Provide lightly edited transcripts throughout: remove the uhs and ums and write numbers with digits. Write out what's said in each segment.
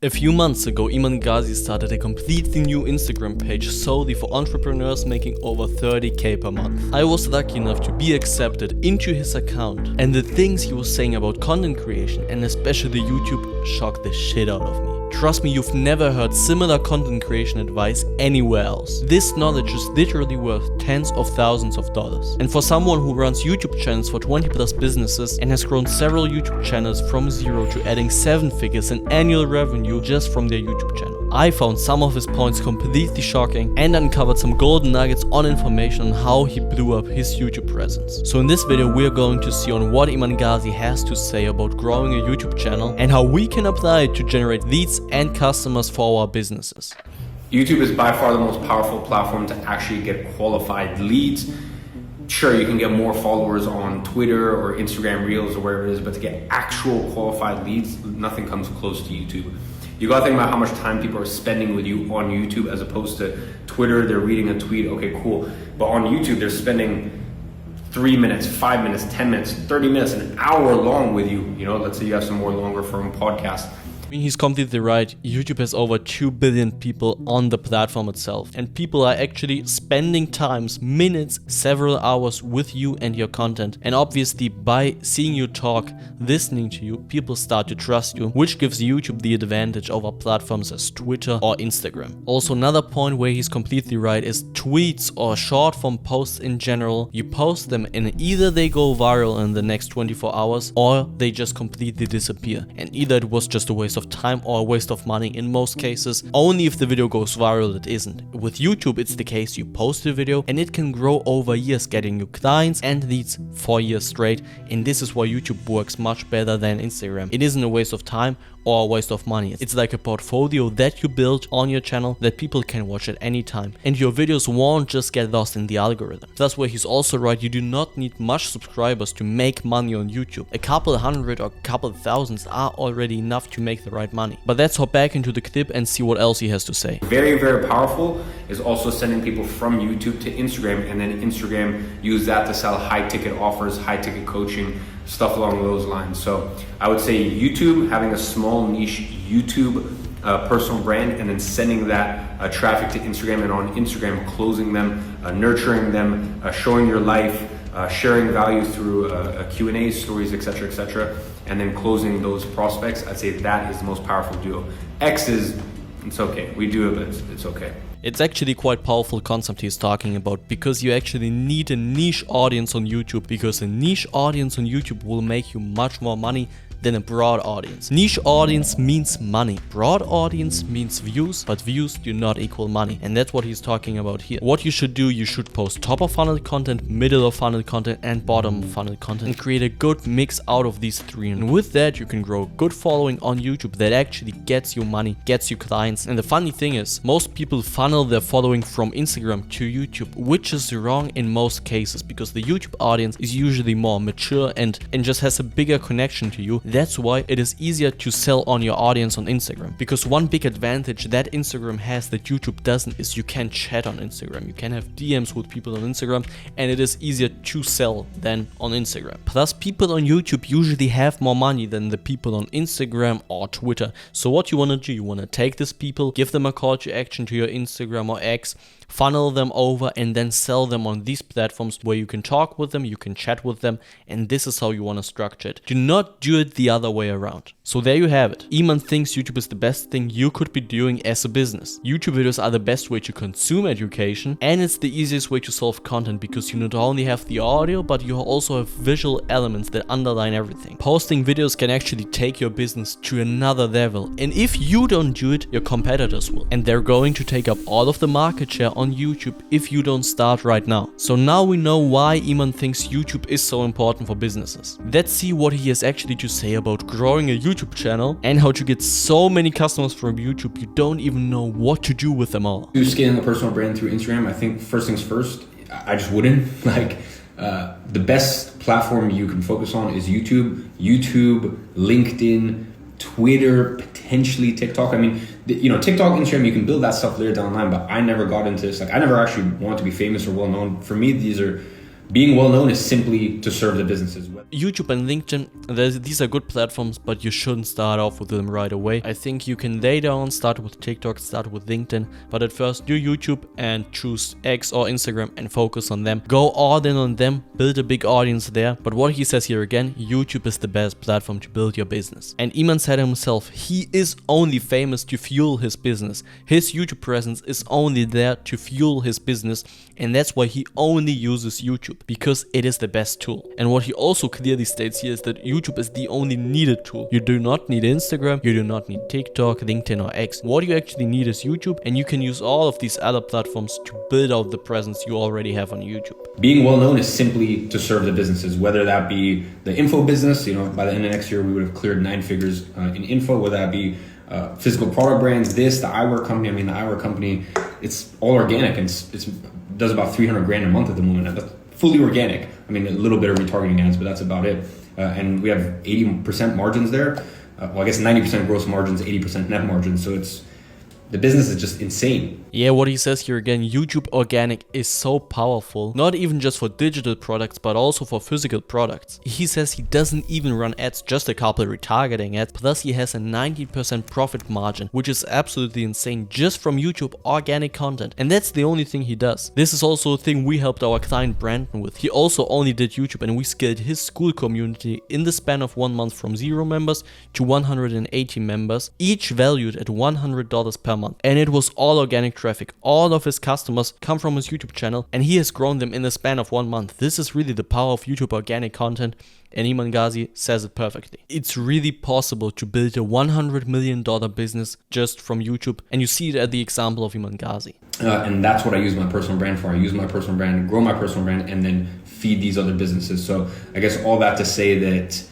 A few months ago, Iman Gadzhi started a completely new Instagram page solely for entrepreneurs making over 30k per month. I was lucky enough to be accepted into his account, and the things he was saying about content creation and especially YouTube shocked the shit out of me. Trust me, you've never heard similar content creation advice anywhere else. This knowledge is literally worth tens of thousands of dollars. And for someone who runs YouTube channels for 20 plus businesses and has grown several YouTube channels from zero to adding 7 figures in annual revenue just from their YouTube channel, I found some of his points completely shocking and uncovered some golden nuggets on information on how he blew up his YouTube presence. So in this video we are going to see on what Iman Gadzhi has to say about growing a YouTube channel and how we can apply it to generate leads and customers for our businesses. YouTube is by far the most powerful platform to actually get qualified leads. Sure, you can get more followers on Twitter or Instagram Reels or wherever it is, but to get actual qualified leads, nothing comes close to YouTube. You gotta think about how much time people are spending with you on YouTube as opposed to Twitter. They're reading a tweet, okay, cool. But on YouTube, they're spending 3 minutes, 5 minutes, 10 minutes, 30 minutes, an hour long with you. You know, let's say you have some more longer form podcasts. I mean, he's completely right. YouTube has over 2 billion people on the platform itself, and people are actually spending times, minutes, several hours with you and your content. And obviously by seeing you talk, listening to you, people start to trust you, which gives YouTube the advantage over platforms as Twitter or Instagram. Also, another point where he's completely right is tweets or short form posts in general. You post them and either they go viral in the next 24 hours or they just completely disappear. And either it was just a waste of time or a waste of money in most cases. Only if the video goes viral it isn't. With YouTube it's the case, you post a video and it can grow over years, getting you clients and leads for years straight, and this is why YouTube works much better than Instagram. It isn't a waste of time or a waste of money. It's like a portfolio that you build on your channel that people can watch at any time, and your videos won't just get lost in the algorithm. That's where he's also right, you do not need much subscribers to make money on YouTube. A couple hundred or couple thousands are already enough to make the right money. But let's hop back into the clip and see what else he has to say. Very, very powerful is also sending people from YouTube to Instagram, and then Instagram use that to sell high ticket offers, high ticket coaching, stuff along those lines. So I would say YouTube, having a small niche YouTube personal brand, and then sending that traffic to Instagram, and on Instagram closing them, nurturing them, showing your life, sharing value through Q&A, stories, etc., and then closing those prospects. I'd say that is the most powerful duo. X is, it's okay. We do it, but it's okay. It's actually quite powerful concept he's talking about, because you actually need a niche audience on YouTube, because a niche audience on YouTube will make you much more money than a broad audience. Niche audience means money. Broad audience means views, but views do not equal money. And that's what he's talking about here. What you should do, you should post top of funnel content, middle of funnel content, and bottom of funnel content, and create a good mix out of these three. And with that, you can grow a good following on YouTube that actually gets you money, gets you clients. And the funny thing is, most people funnel their following from Instagram to YouTube, which is wrong in most cases, because the YouTube audience is usually more mature and just has a bigger connection to you. That's why it is easier to sell on your audience on Instagram, because one big advantage that Instagram has that YouTube doesn't is you can chat on Instagram. You can have DMs with people on Instagram, and it is easier to sell than on Instagram. Plus, people on YouTube usually have more money than the people on Instagram or Twitter. So what you want to do, you want to take these people, give them a call to action to your Instagram or X, funnel them over, and then sell them on these platforms where you can talk with them, you can chat with them, and this is how you want to structure it. Do not do it the other way around. So there you have it. Iman thinks YouTube is the best thing you could be doing as a business. YouTube videos are the best way to consume education, and it's the easiest way to solve content, because you not only have the audio, but you also have visual elements that underline everything. Posting videos can actually take your business to another level, and if you don't do it, your competitors will, and they're going to take up all of the market share on YouTube if you don't start right now. So now we know why Iman thinks YouTube is so important for businesses. Let's see what he has actually to say about growing a YouTube channel and how to get so many customers from YouTube you don't even know what to do with them all. To scaling a personal brand through Instagram, I think first things first, I just wouldn't. The best platform you can focus on is YouTube, LinkedIn, Twitter, potentially TikTok. I mean, TikTok, Instagram, you can build that stuff later down the line, but I never got into this. I never actually wanted to be famous or well known. For me, these are Being well known is simply to serve the businesses. YouTube and LinkedIn, these are good platforms, but you shouldn't start off with them right away. I think you can later on start with TikTok, start with LinkedIn, but at first do YouTube and choose X or Instagram and focus on them. Go all in on them, build a big audience there. But what he says here again, YouTube is the best platform to build your business. And Iman said himself, he is only famous to fuel his business. His YouTube presence is only there to fuel his business, and that's why he only uses YouTube, because it is the best tool. And what he also clearly states here is that YouTube is the only needed tool. You do not need Instagram, you do not need TikTok, LinkedIn or X. What you actually need is YouTube, and you can use all of these other platforms to build out the presence you already have on YouTube. Being well known is simply to serve the businesses, whether that be the info business, by the end of next year we would have cleared 9 figures in info, whether that be physical product brands, the eyewear company. The eyewear company, it's all organic, and it's does about 300 grand a month at the moment. That's fully organic. A little bit of retargeting ads, but that's about it. And we have 80% margins there. I guess 90% gross margins, 80% net margins. So the business is just insane. Yeah, what he says here again, YouTube organic is so powerful, not even just for digital products, but also for physical products. He says he doesn't even run ads, just a couple of retargeting ads, plus he has a 90% profit margin, which is absolutely insane just from YouTube organic content. And that's the only thing he does. This is also a thing we helped our client Brandon with. He also only did YouTube, and we scaled his school community in the span of 1 month from 0 members to 180 members, each valued at $100 per month. And it was all organic traffic. All of his customers come from his YouTube channel, and he has grown them in the span of 1 month. This is really the power of YouTube organic content, and Iman Gadzhi says it perfectly. It's really possible to build a $100 million business just from YouTube, and you see it at the example of Iman Gadzhi. And that's what I use my personal brand for. I use my personal brand, grow my personal brand, and then feed these other businesses. So I guess all that to say that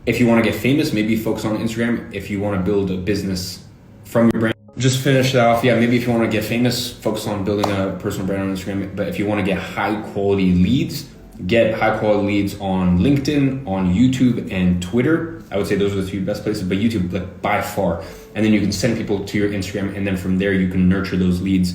if you want to get famous, maybe focus on Instagram. If you want to build a business from your brand, just finish that off. Yeah, maybe if you want to get famous, focus on building a personal brand on Instagram. But if you want to get high quality leads, get high quality leads on LinkedIn, on YouTube, and Twitter. I would say those are the 3 best places, but YouTube, by far. And then you can send people to your Instagram, and then from there you can nurture those leads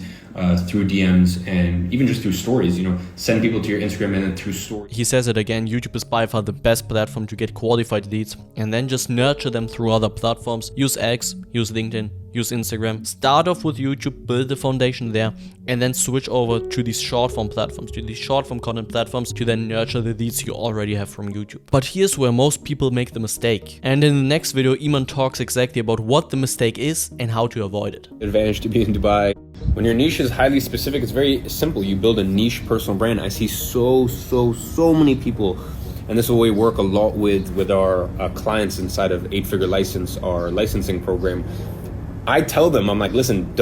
through DMs and even just through stories. Send people to your Instagram and then through stories. He says it again, YouTube is by far the best platform to get qualified leads, and then just nurture them through other platforms. Use X, use LinkedIn, use Instagram. Start off with YouTube, build the foundation there, and then switch over to these short form platforms, to these short form content platforms, to then nurture the leads you already have from YouTube. But here's where most people make the mistake. And in the next video, Iman talks exactly about what the mistake is and how to avoid it. Advantage to be in Dubai. When your niche is highly specific, it's very simple. You build a niche personal brand. I see so many people, and this is what we work a lot with our clients inside of 8-Figure License, our licensing program. I tell them, I'm like, listen,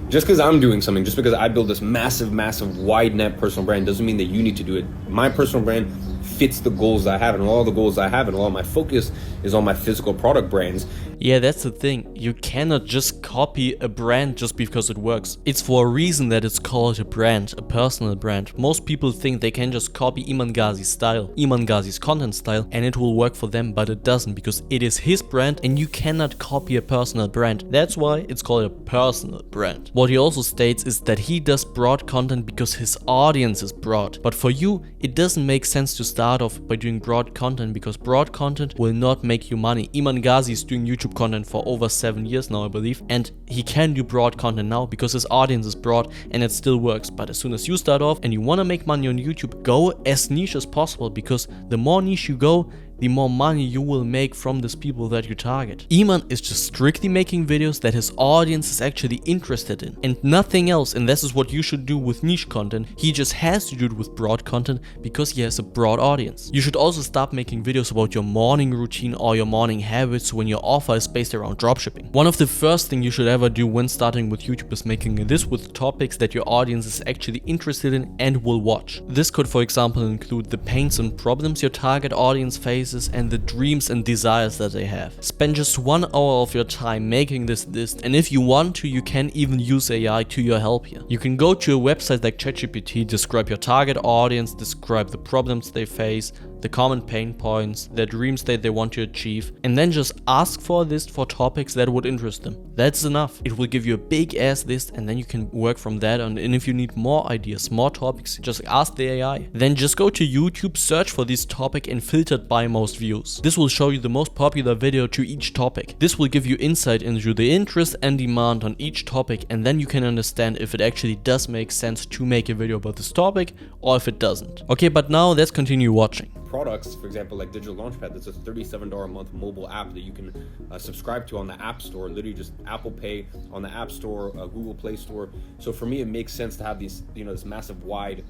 just because I'm doing something, just because I build this massive wide net personal brand doesn't mean that you need to do it. My personal brand fits the goals I have, and all the goals I have and all my focus is on my physical product brands. Yeah, that's the thing. You cannot just copy a brand just because it works. It's for a reason that it's called a brand, a personal brand. Most people think they can just copy Iman Gadzhi's style, Iman Gadzhi's content style, and it will work for them, but it doesn't, because it is his brand and you cannot copy a personal brand. That's why it's called a personal brand. What he also states is that he does broad content because his audience is broad. But for you, it doesn't make sense to start off by doing broad content, because broad content will not make you money. Iman Gadzhi is doing YouTube content for over 7 years now, I believe, and he can do broad content now because his audience is broad and it still works. But as soon as you start off and you want to make money on YouTube, go as niche as possible, because the more niche you go, the more money you will make from these people that you target. Iman is just strictly making videos that his audience is actually interested in, and nothing else. And this is what you should do with niche content. He just has to do it with broad content because he has a broad audience. You should also stop making videos about your morning routine or your morning habits when your offer is based around dropshipping. One of the first things you should ever do when starting with YouTube is making this with topics that your audience is actually interested in and will watch. This could, for example, include the pains and problems your target audience faces and the dreams and desires that they have. Spend just 1 hour of your time making this list, and if you want to, you can even use AI to your help here. You can go to a website like ChatGPT, describe your target audience, describe the problems they face, the common pain points, their dreams that they want to achieve, and then just ask for a list for topics that would interest them. That's enough. It will give you a big ass list, and then you can work from that on. And if you need more ideas, more topics, just ask the AI. Then just go to YouTube, search for this topic and filter it by most views. This will show you the most popular video to each topic. This will give you insight into the interest and demand on each topic, and then you can understand if it actually does make sense to make a video about this topic or if it doesn't. Okay, but now let's continue watching. Products, for example, like Digital Launchpad, that's a $37 a month mobile app that you can subscribe to on the App Store, literally just Apple Pay on the App Store, Google Play Store. So for me, it makes sense to have these, this massive wide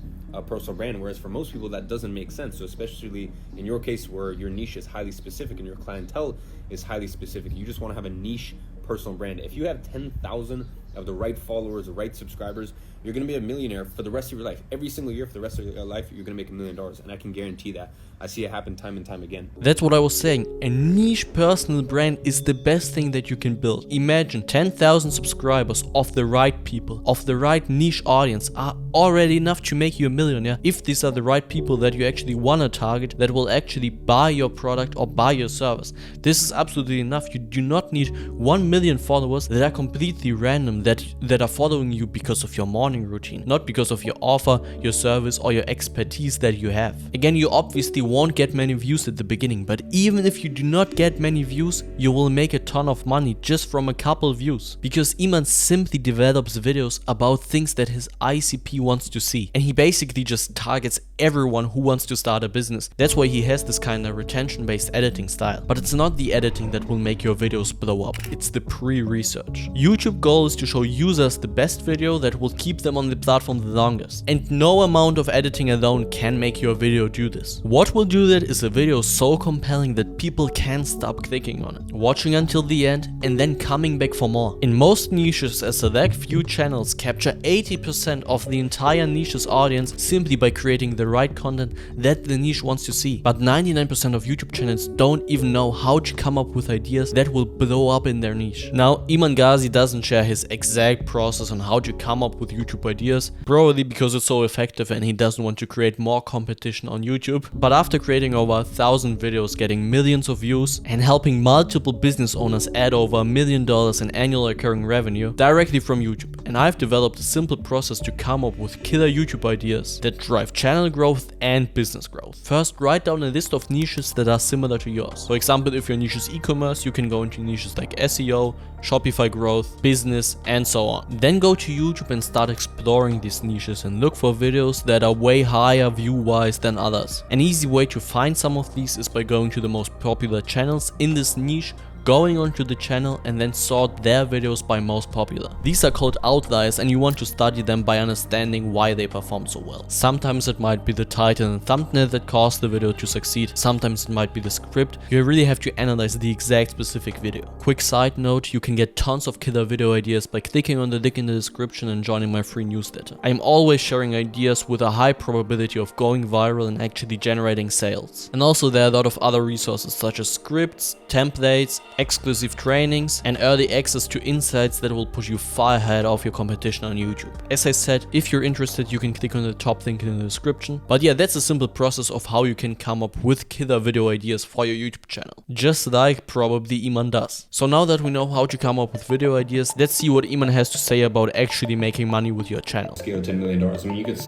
personal brand, whereas for most people that doesn't make sense. So especially in your case where your niche is highly specific and your clientele is highly specific, you just want to have a niche personal brand. If you have 10,000 of the right followers, the right subscribers, you're going to be a millionaire for the rest of your life. Every single year for the rest of your life, you're going to make $1 million, and I can guarantee that. I see it happen time and time again. That's what I was saying. A niche personal brand is the best thing that you can build. Imagine 10,000 subscribers of the right people, of the right niche audience are already enough to make you a millionaire if these are the right people that you actually want to target, that will actually buy your product or buy your service. This is absolutely enough. You do not need 1 million followers that are completely random, that are following you because of your morning routine, not because of your offer, your service, or your expertise that you have. Again, you obviously won't get many views at the beginning, but even if you do not get many views, you will make a ton of money just from a couple views, because Iman simply develops videos about things that his ICP wants to see, and he basically just targets everyone who wants to start a business. That's why he has this kind of retention-based editing style. But it's not the editing that will make your videos blow up, it's the pre-research. YouTube goal is to show users the best video that will keep them on the platform the longest, and no amount of editing alone can make your video do this. What will do that is a video so compelling that people can't stop clicking on it, watching until the end, and then coming back for more. In most niches, a select few channels capture 80% of the entire niche's audience simply by creating the right content that the niche wants to see. But 99% of YouTube channels don't even know how to come up with ideas that will blow up in their niche. Now, Iman Gadzhi doesn't share his exact process on how to come up with YouTube ideas, probably because it's so effective and he doesn't want to create more competition on YouTube. But after creating over 1,000 videos, getting millions of views, and helping multiple business owners add over $1 million in annual recurring revenue directly from YouTube, and I've developed a simple process to come up with killer YouTube ideas that drive channel growth and business growth. First, write down a list of niches that are similar to yours. For example, if your niche is e-commerce, you can go into niches like SEO, Shopify growth, business, and so on. Then go to YouTube and start exploring these niches and look for videos that are way higher view-wise than others. An easy way to find some of these is by going to the most popular channels in this niche, going onto the channel, and then sort their videos by most popular. These are called outliers, and you want to study them by understanding why they perform so well. Sometimes it might be the title and thumbnail that cause the video to succeed. Sometimes it might be the script. You really have to analyze the exact specific video. Quick side note, you can get tons of killer video ideas by clicking on the link in the description and joining my free newsletter. I am always sharing ideas with a high probability of going viral and actually generating sales. And also there are a lot of other resources such as scripts, templates, exclusive trainings, and early access to insights that will push you far ahead of your competition on YouTube. As I said, if you're interested, you can click on the top link in the description. But yeah, that's a simple process of how you can come up with killer video ideas for your YouTube channel, just like probably Iman does. So now that we know how to come up with video ideas, let's see what Iman has to say about actually making money with your channel. Scale $10 million. I mean, you could.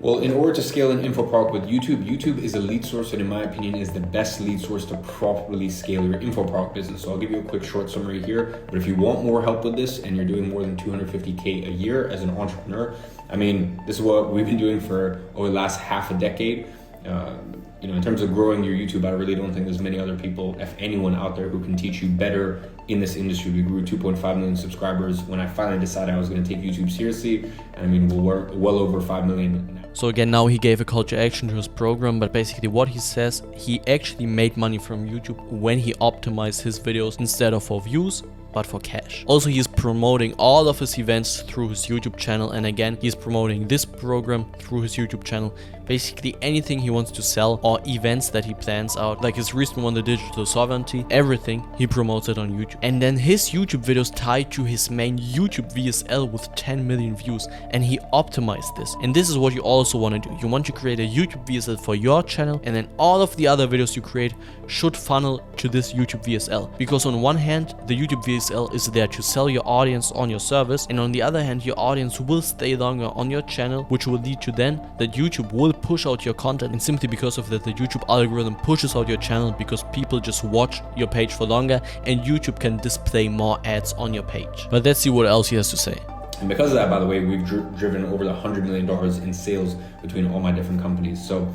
Well, in order to scale an info product with YouTube, YouTube is a lead source, and in my opinion is the best lead source to properly scale your info product business. So I'll give you a quick short summary here, but if you want more help with this and you're doing more than 250K a year as an entrepreneur, I mean, this is what we've been doing for over the last half a decade. In terms of growing your YouTube, I really don't think there's many other people, if anyone out there, who can teach you better in this industry. We grew 2.5 million subscribers when I finally decided I was going to take YouTube seriously. And I mean, we're well over 5 million now. So again, now he gave a call to action to his program, but basically what he says, he actually made money from YouTube when he optimized his videos instead of for views, but for cash. Also, he's promoting all of his events through his YouTube channel, and again, he's promoting this program through his YouTube channel, basically anything he wants to sell or events that he plans out, like his recent one, the digital sovereignty, everything he promotes it on YouTube. And then his YouTube videos tied to his main YouTube VSL with 10 million views, and he optimized this. And this is what you also want to do. You want to create a YouTube VSL for your channel, and then all of the other videos you create should funnel to this YouTube VSL. Because on one hand, the YouTube VSL is there to sell your audience on your service, and on the other hand, your audience will stay longer on your channel, which will lead to then that YouTube will push out your content. And simply because of that, the YouTube algorithm pushes out your channel because people just watch your page for longer, and YouTube can display more ads on your page. But let's see what else he has to say. And because of that, by the way, we've driven over the $100 million in sales between all my different companies. So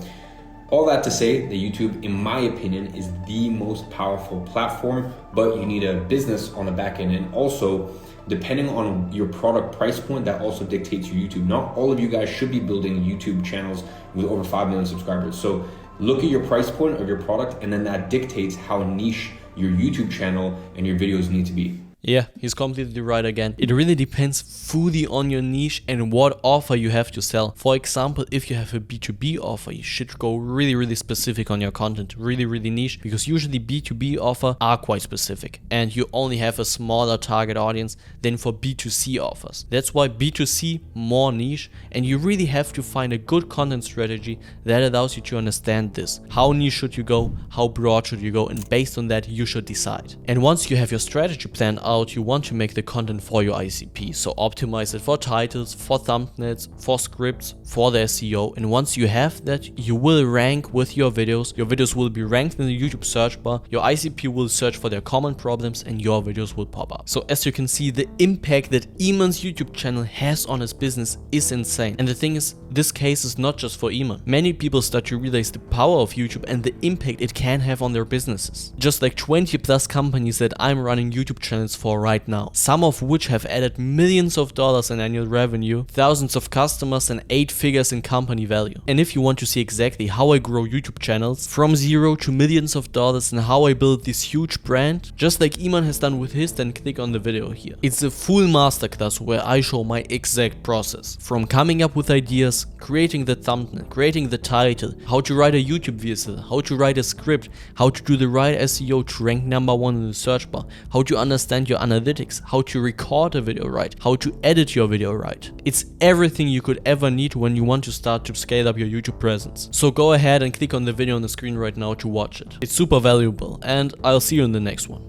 all that to say that YouTube, in my opinion, is the most powerful platform, but you need a business on the back end. And also, depending on your product price point, that also dictates your YouTube. Not all of you guys should be building YouTube channels with over 5 million subscribers. So look at your price point of your product, and then that dictates how niche your YouTube channel and your videos need to be. Yeah, he's completely right again. It really depends fully on your niche and what offer you have to sell. For example, if you have a B2B offer, you should go really specific on your content, really niche, because usually B2B offer are quite specific and you only have a smaller target audience than for B2C offers. That's why B2C more niche, and you really have to find a good content strategy that allows you to understand this. How niche should you go? How broad should you go? And based on that, you should decide. And once you have your strategy planned out, you want to make the content for your ICP. So optimize it for titles, for thumbnails, for scripts, for the SEO. And once you have that, you will rank with your videos. Your videos will be ranked in the YouTube search bar. Your ICP will search for their common problems and your videos will pop up. So as you can see, the impact that Iman's YouTube channel has on his business is insane. And the thing is, this case is not just for Iman. Many people start to realize the power of YouTube and the impact it can have on their businesses. Just like 20 plus companies that I'm running YouTube channels for right now, some of which have added millions of dollars in annual revenue, thousands of customers, and 8 figures in company value. And if you want to see exactly how I grow YouTube channels from zero to millions of dollars and how I build this huge brand, just like Iman has done with his, then click on the video here. It's a full masterclass where I show my exact process, from coming up with ideas, creating the thumbnail, creating the title, how to write a YouTube VSL, how to write a script, how to do the right SEO to rank #1 in the search bar, how to understand your analytics, how to record a video right, how to edit your video right. It's everything you could ever need when you want to start to scale up your YouTube presence. So go ahead and click on the video on the screen right now to watch it. It's super valuable, and I'll see you in the next one.